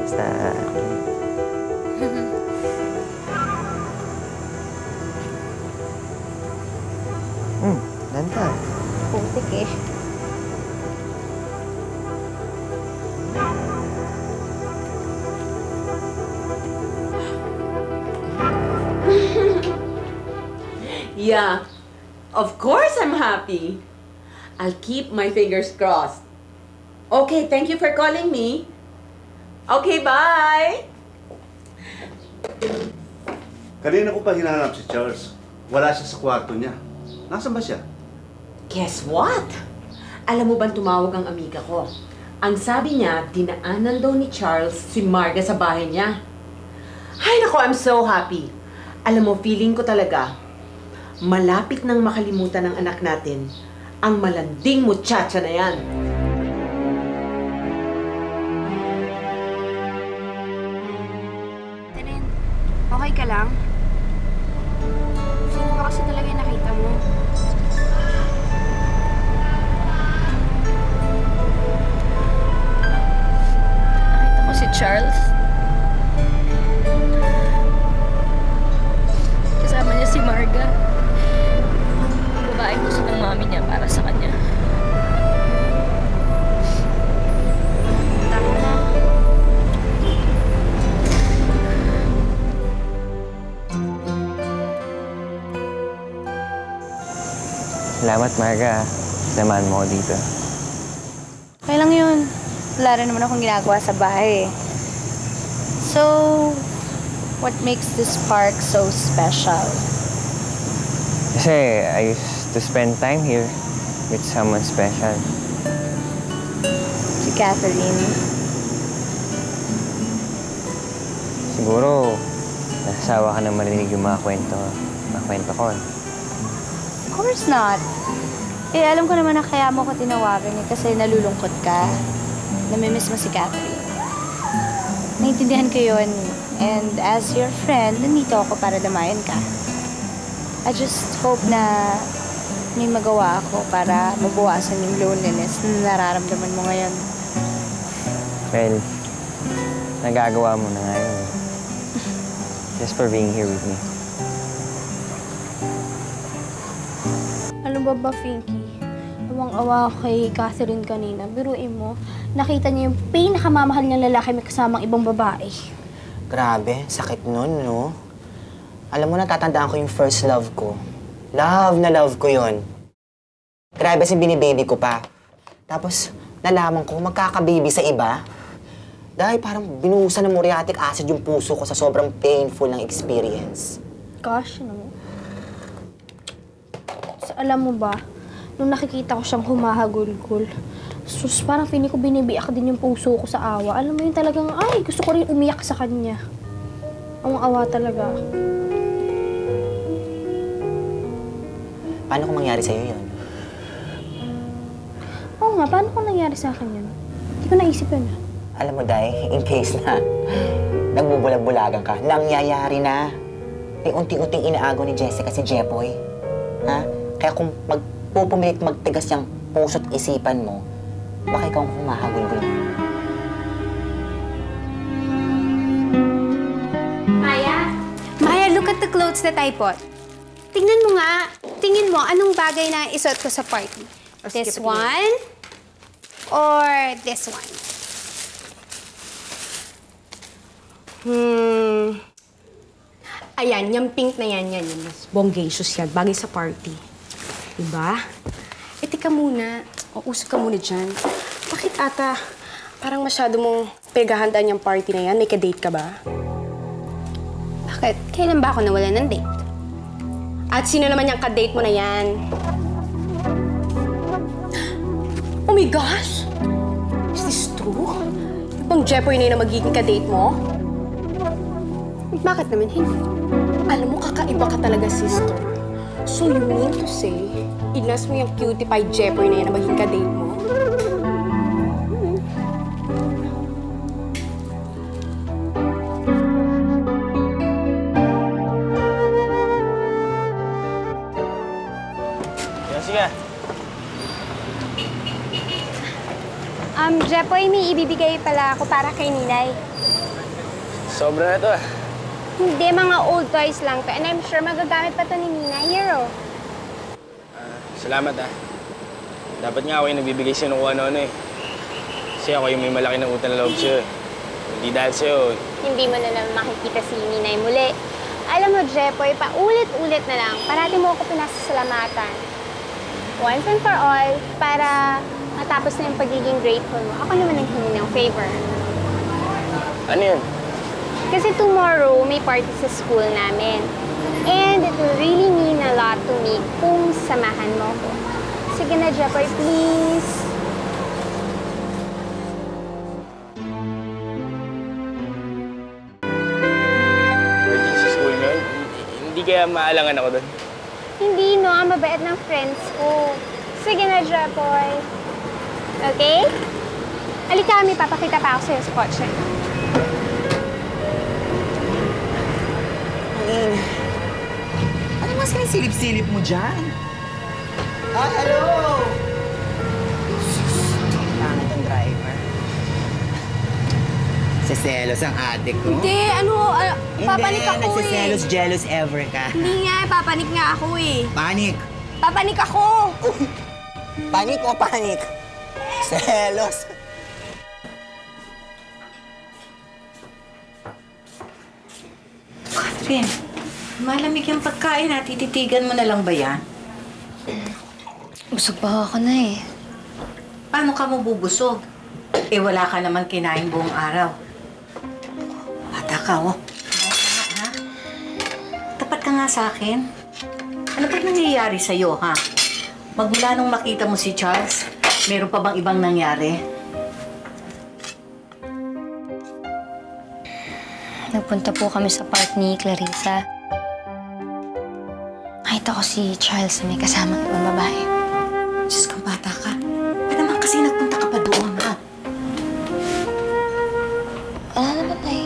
Basta... Lanta. Putik eh. Yeah, of course I'm happy. I'll keep my fingers crossed. Okay, thank you for calling me. Okay, bye! Kanina ko pa hinahanap si Charles. Wala siya sa kwarto niya. Nasaan ba siya? Guess what? Alam mo bang tumawag ang amiga ko? Ang sabi niya, dinaanan daw ni Charles si Marga sa bahay niya. Ay nako, I'm so happy. Alam mo, feeling ko talaga, malapit nang makalimutan ng anak natin ang malanding muchacha na yan. Teren, okay ka lang? Sino ba kasi talaga yung nakita mo? Nakita ko si Charles. Kasama niya si Marga. Babaeng gusto ng mami niya para sa kanya. Tama na. Salamat, Marga. Samahan mo ko dito. Okay lang yun. Wala rin naman akong ginagawa sa bahay eh. So, what makes this park so special? Kasi I used to spend time here with someone special. Si Catherine. Siguro, nasasawa ka na marinig yung mga kwento ko. Of course not. Eh, alam ko naman na kaya mo ko tinawagan eh kasi nalulungkot ka. Namimiss mo si Catherine. Naintindihan ko yun. And as your friend, nandito ako para damayan ka. I just hope na may magawa ako para mabawasan yung loneliness na nararamdaman mo ngayon. Well, nagagawa mo na ngayon. Just for being here with me. Alam ba, Pinky? Awang-awa ako kay Catherine kanina. Biruin mo, nakita niya yung pinakamamahal niyang lalaki may kasamang ibang babae. Grabe, sakit nun, no? Alam mo, natatandaan ko yung first love ko. Love na love ko yun. Grabe, kasi binibaby ko pa. Tapos, nalaman ko magkakababy sa iba. Dahil parang binuhusan ng muriatic acid yung puso ko sa sobrang painful ng experience. Gosh, ano? So, alam mo ba, nung nakikita ko siyang humahagulgol, sus, parang feeling ko binibiyak din yung puso ko sa awa. Alam mo yun talagang, ay, gusto ko rin umiyak sa kanya. Ang awa talaga. Paano kung mangyari sa'yo yun? Oo nga, paano kung nangyari sa akin yun? Hindi ko naisip yun. Alam mo, Day, in case na nagbubulag-bulagan ka, nangyayari na. May unti-unting inaagaw ni Jessica si Jepoy. Ha? Kaya kung magpupumilit magtigas yung puso't isipan mo, baka ikaw ang humahagulgul. Maya, look at the clothes that I bought. Tingnan mo nga. Tingin mo, anong bagay na isuot ko sa party? This one or this one? Ayan, yung pink na yan, yan. Mas bonggacious yan. Bagay sa party. Diba? Eh, tika muna. O, usap ka muna dyan. Bakit ata parang masyado mong pinaghahandaan yung party na yan? May ka-date ka ba? Bakit? Kailan ba ako nawala ng date? At sino naman yung ka-date mo na yan? Oh my gosh! Is this true? Yung bang Jepoy na yun na magiging ka-date mo? Bakit naman hindi? Alam mo, kakaiba ka talaga, sister. So you mean to say, inas mo yung cutie pie Jepoy na yan na magiging ka-date mo? Sige. Jepoy, may ibibigay pala ako para kay Ninay. Sobra na to ah. Hindi, mga old toys lang to. And I'm sure magagamit pa to ni Ninay. Here, oh. Salamat ah. Dapat nga ako yung nagbibigay sa'yo ng kung ano-ano eh. Kasi ako yung may malaki na utang na loob sa'yo eh. Hindi dahil sa'yo. Hindi mo na naman makikita si Ninay muli. Alam mo, Jepoy, paulit-ulit na lang. Parati mo ako pinasasalamatan. Once and for all, para matapos na yung pagiging grateful mo. Ako naman ang hingi ng favor. Ano yun? Kasi tomorrow, may party sa school namin. And it will really mean a lot to me kung samahan mo ko. Sige na, Jepoy, please. Party sa school nyo? Hindi kaya maalangan ako doon? Hindi, no. Ang mabait ng friends ko. Sige na, Jepoy. Okay? Halika, may papakita pa ako sa'yo sa kotse. Ano mas sinisilip-silip mo dyan? Ah, hello! Pangit ang driver. Siselos ang ate ko. Hindi, papanik ako nagsiselos, jealous ever ka. Hindi nga, papanik nga ako eh. Panik! Papanik ako! Panik o panik? Selos. Catherine, malamig yung pagkain ha. Tititigan mo na lang ba yan? Busog pa ako na eh. Paano ka mabubusog? Eh, wala ka naman kinain buong araw. Bata ka, oh. Ha? Tapat ka nga sa akin. Ano ba nangyayari sa'yo, ha? Magmula nung makita mo si Charles, meron pa bang ibang nangyari? Nagpunta po kami sa park ni Clarissa. Nakita ko si Charles na may kasamang ibang babae. Diyos kang bata ka. Ba't naman kasi nagpunta ka pa doon, ha? Wala naman ay.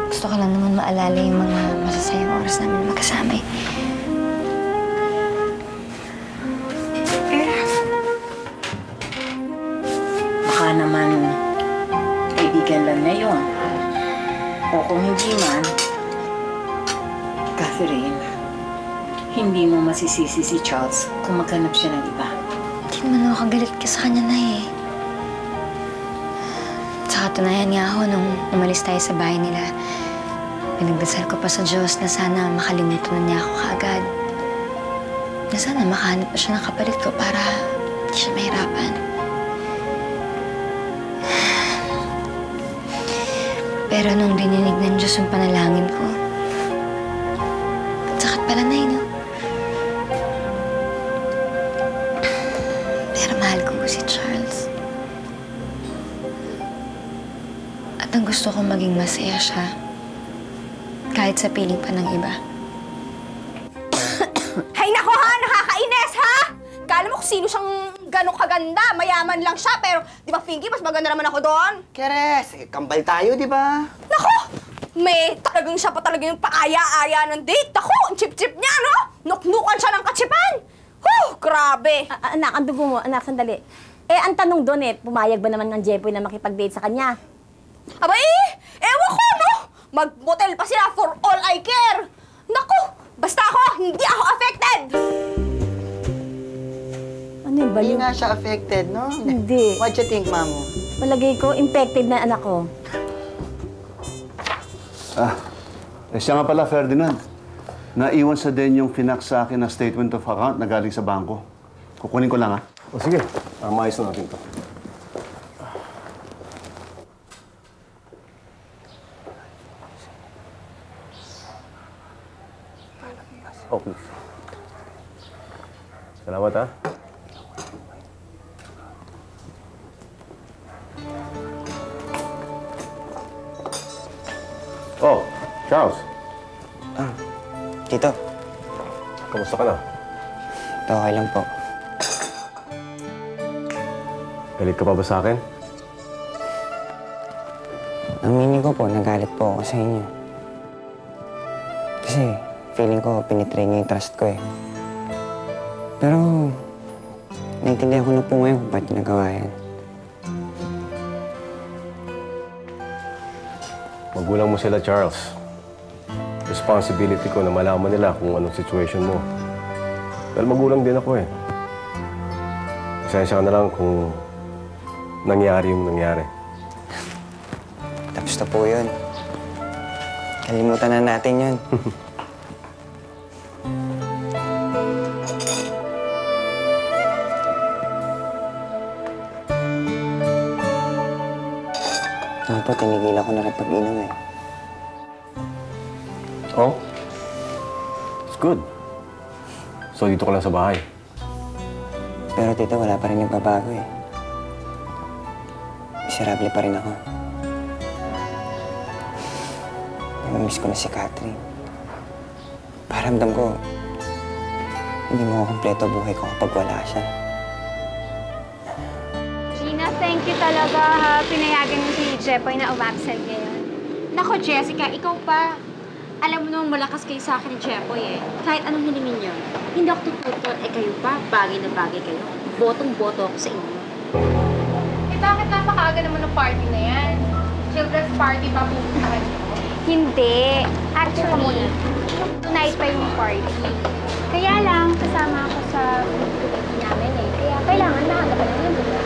Gusto ko lang naman maalala yung mga masasayang oras namin magkasama eh. Baka naman kaibigan lang na yun. O kung hindi man, Catherine, hindi mo masisisi si Charles kung maghanap siya ng iba. Hindi naman ako kagalit ka sa kanya na eh. Sa katunayan nga ako nung umalis tayo sa bahay nila, pinagdasal ko pa sa Diyos na sana makalimutan na niya ako kaagad. Na sana makahanap pa siya ng kapalit ko para hindi siya mahirapan. Pero nung dininig ng Diyos yung panalangin ko, sakit pala na no? Pero mahal ko si Charles. At ang gusto kong maging masaya siya, kahit sa piling pa ng iba. Hay nako ha! Nakakainis ha! Kala mo kung sino siyang ganong kaganda. Mayaman lang siya, pero di ba, Pinky, mas maganda naman ako doon? Keres, kambal tayo, di ba? Nako! May talagang siya pa talaga yung paaya-aya ng date. Nako! Ang chip-chip niya, no? Nuknukan siya ng katsipan! Grabe! Anak, ang dugo mo. Anak, sandali. Eh, ang tanong doon pumayag ba naman ng Jepoy na makipag-date sa kanya? Aba ewan ko, no? Mag-motel pa sila for all I care. Naku! Basta ako, hindi ako affected! Ano yung Hindi baliw? nga siya affected, no? Hindi. What you think, Mamo? Palagay ko, infected na anak ko. Siya nga pala, Ferdinand. Naiwan sa din yung finak sa akin na statement of account na galing sa bangko. Kukunin ko lang, ha? O sige, maayos na natin ito. Oh, please. Salamat, ha? Oh, Charles. Tito, Kamusta ka na? ito okay lang po. Galit ka pa ba sa akin? Aminin ko po, nagalit po ako sa inyo. Kasi feeling ko, pinitray niyo yung trust ko eh. Pero, naintindihan ko na po ngayon kung ba't ginagawa yan. Magulang mo sila, Charles. Responsibility ko na malaman nila kung anong situation mo. Dahil magulang din ako eh. Pasensya ka na lang kung nangyari yung nangyari. Tapos na po yun. Kalimutan na natin yun. Ano po, tinigilan ko na rin pag-inom eh. Oh? It's good. So, dito ka lang sa bahay? Pero tito, wala pa rin nagbabago eh. Miserable pa rin ako. Namamiss ko na si Catherine. Paramdam ko, hindi mo kompleto buhay ko kapag wala siya. Gina, thank you talaga ha. Pinayagan mo si Jepoy na umabsent ngayon. Nako, Jessica, ikaw pa. Alam mo naman malakas kayo sa akin ni Jepoy eh. Kahit anong hinimin niyo. Hindi ako tututol, eh kayo pa, bagay na bagay kayo. Botong-boto ako sa inyo. Eh bakit napakaaga naman ng party na yan? Children's party pa pupuntahan niyo? Hindi. Actually, tonight pa yung party. Kaya lang, kasama ako sa committee namin eh. Kaya kailangan maaga pa lang yung bulan.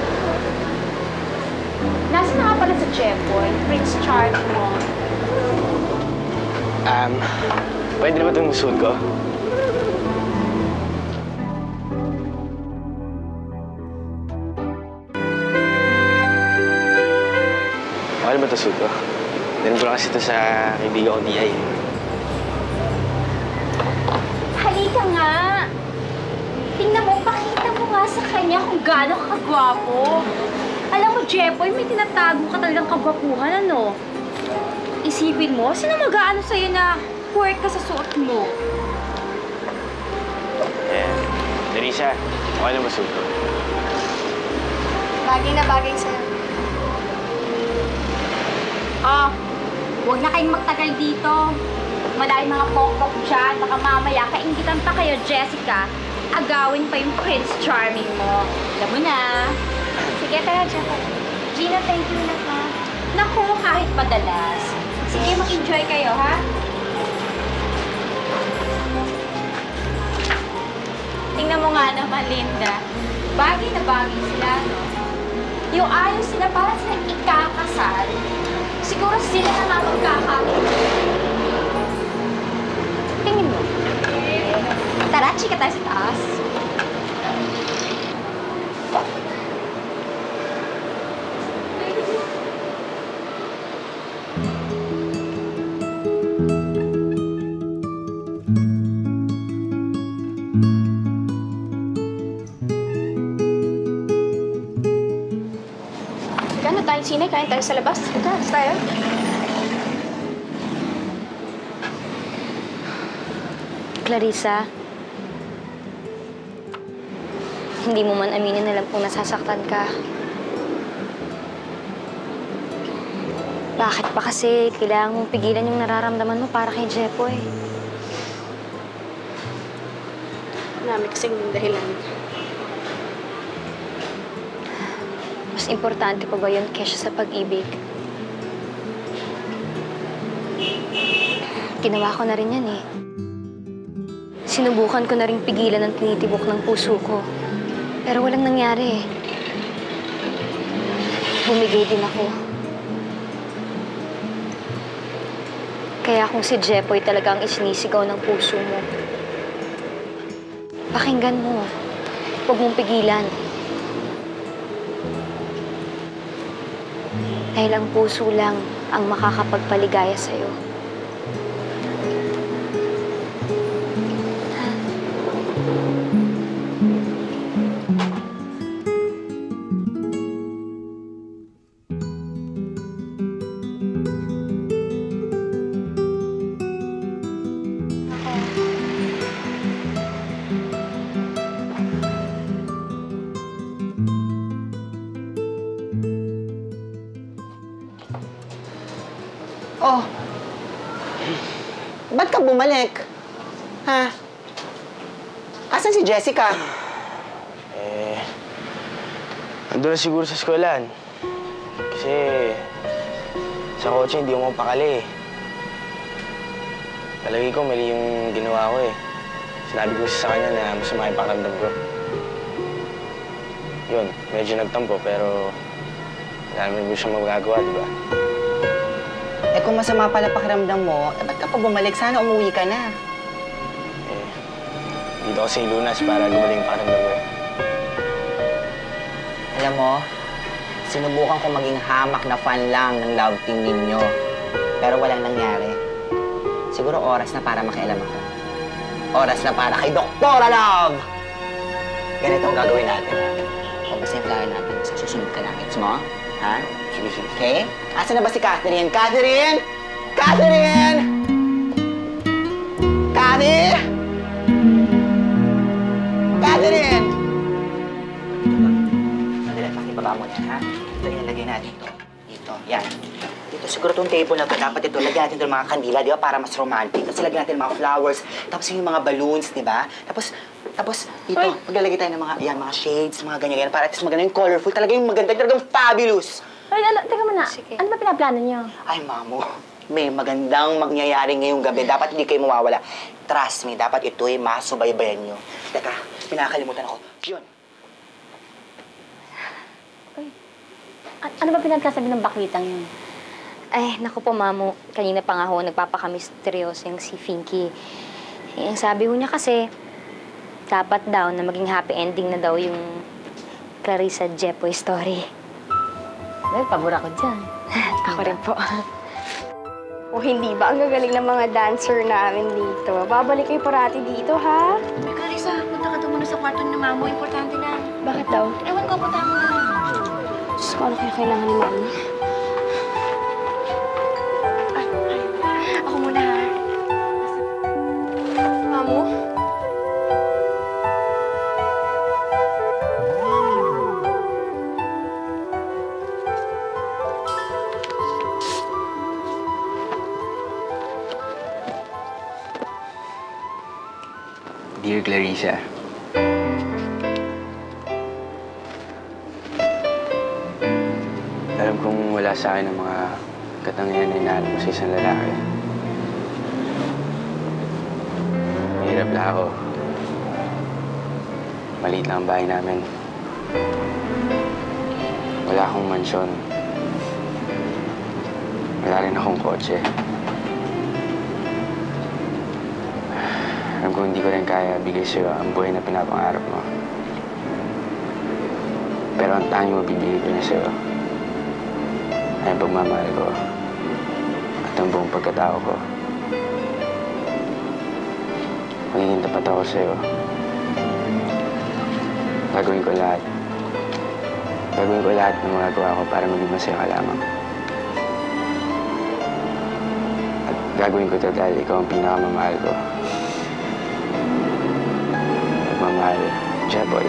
Nasaan na nga pala sa Jepoy? Prince Charles mo. Pwede na ba itong suit ko? Okay na ba itong suit ko? Ganun ko lang kasi ito sa kaibigan ko, Diay. Halika nga. Tingnan mo, pakita mo nga sa kanya kung gaano ka kagwapo. Alam mo, Jepoy, may tinatago ka talagang kagwapuhan, ano? Isipin mo, sino mag-aano sa'yo na work ka sa suot mo? Teresa, okay na ba suit ko? Bagay na bagay sa'yo. Oh, huwag na kayong magtagal dito. Maraming mga pokpok dyan. Baka mamaya, kaingitan pa kayo, Jessica. Agawin pa yung Prince Charming mo. Alam mo na. Sige, tara, Jepoy. Gina, thank you na ha. Naku, kahit madalas. Sige, mag-enjoy kayo, ha? Tingnan mo nga naman, Linda. Bagay na bagay sila, no? Yung ayaw sila para sila ikakasal. Siguro sila na magkakaroon. Tingin mo. Tara, chika tayo sa taas. Gano'n tayong sine? Kain tayo sa labas? Gas tayo. Clarissa, hindi mo man aminin na lang kung nasasaktan ka. Bakit pa kasi kailangan mong pigilan yung nararamdaman mo para kay Jepoy? Marami kasing dahilan. Mas importante pa ba yun kaysa sa pag-ibig? Ginawa ko na rin yan eh. Sinubukan ko na rin pigilan ang tinitibok ng puso ko. Pero walang nangyari eh. Bumigay din ako. Kaya kung si Jepoy talaga ang isinisigaw ng puso mo, pakinggan mo. Huwag mong pigilan. Dahil ang puso lang ang makakapagpaligaya sa'yo. Oh! Ba't ka bumalik? Ha? Asan si Jessica? Ando na siguro sa eskwelahan. Kasi Sa kotse, hindi mo pakali eh. Palagi ko, mali yung ginawa ko eh. Sinabi ko sa kanya na masama yung pakiramdam ko. Yun, medyo nagtampo pero wala naman mo siya magagawa, di ba? Eh kung masama pala pakiramdam mo, ba't ka pa bumalik? Sana umuwi ka na. Eh, dito kasi yung Lunas para gumaling yung pakiramdam ko eh. Alam mo, sinubukan ko maging hamak na fan lang ng love team ninyo. Pero walang nangyari. Siguro oras na para makialam ako. Oras na para kay Doktora Love! Ganito ang gagawin natin, ha? O basta yung flyer natin, sa susunod ka lang. Gets mo? Ha? Sige, sige. Okay? Asa na ba si Catherine? Catherine! Catherine! Cathy! Catherine! Madali, pakibaba mo yan, ha? Ito, ilalagay natin ito. Dito, yan. Dito siguro itong table na ito. Dapat ito, lagyan natin ito ng mga kandila, di ba? Para mas romantic. Tapos lagyan natin ng mga flowers. Tapos yung mga balloons, di ba? Tapos dito, maglalagay tayo ng mga, yan, mga shades, mga ganyan-ganyan. Para at least maganda yung colorful. Talaga yung maganda, talagang fabulous. Ay, teka muna. Sige. Ano ba pinaplano niyo? Ay, Mamo. May magandang mangyayari ngayong gabi. Dapat hindi kayo mawawala. Trust me, dapat ito'y masubaybayan nyo. Teka, pinakalimutan ako. Yun. Ano ba pinagkasabi ng bakwitang yun? Ay, naku po, Mamo. Kanina pa nga ho, nagpapakamisteryoso yung si Finky. Eh, ang sabi ko niya kasi, dapat daw na maging happy ending na daw yung Clarissa Jepoy story. Well, pabor ako dyan. Ako rin po. O hindi ba? Ang gagaling ng mga dancer namin dito. Babalik kayo parati dito, ha? May Clarissa, punta ka doon muna sa kwarto ni Mamo. Importante na. Bakit daw? Ewan ko, punta mo na. Diyos ko, ano kaya kailangan ni Mamo? Ako muna, ha? Mamo? Dear Clarissa, alam kong wala sa akin ang mga katangian na hinahanap mo sa isang lalaki. Mahirap na ako. Maliit lang ang bahay namin. Wala akong mansyon. Wala rin akong kotse. Alam ko hindi ko rin kaya bigay sa'yo ang buhay na pinapangarap mo. Pero ang tanging mabibigay ko na sa'yo ay ang pagmamahal ko at ang buong pagkatao ko. Magiging tapat ako sa'yo. Gagawin ko lahat. Gagawin ko lahat ng magagawa ko para maging masaya ka lamang. At gagawin ko ito dahil ikaw ang pinakamamahal ko. Nagmamahal, Jepoy.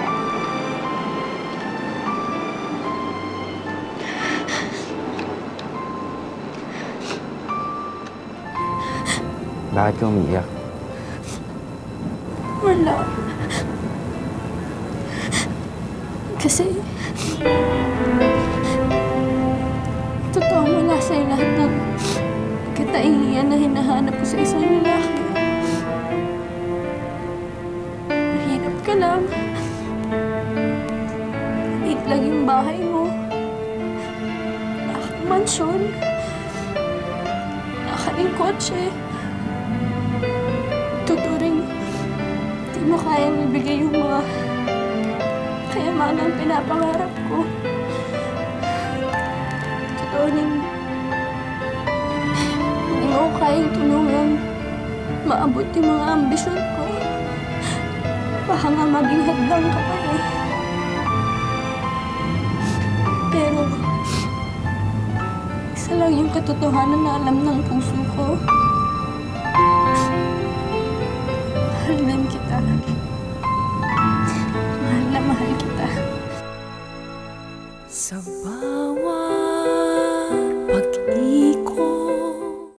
Bakit ka umiiyak? Wala. Kasi... totoo wala sa'yo lahat ng kataingian na hinahanap ko sa isang lalaki. Mahirap ka lang. Maliit lang yung bahay mo. Wala kang mansyon. Wala ka rin kotse. Tuturing, di mo kayang ibigay yung mga kayamanang pinapangarap ko. Tuturing, hindi mo ko kayang tulungan maabot yung mga ambisyon ko. Baka nga maging hadlang ka pa eh. Pero, isa lang yung katotohanan na alam ng puso ko.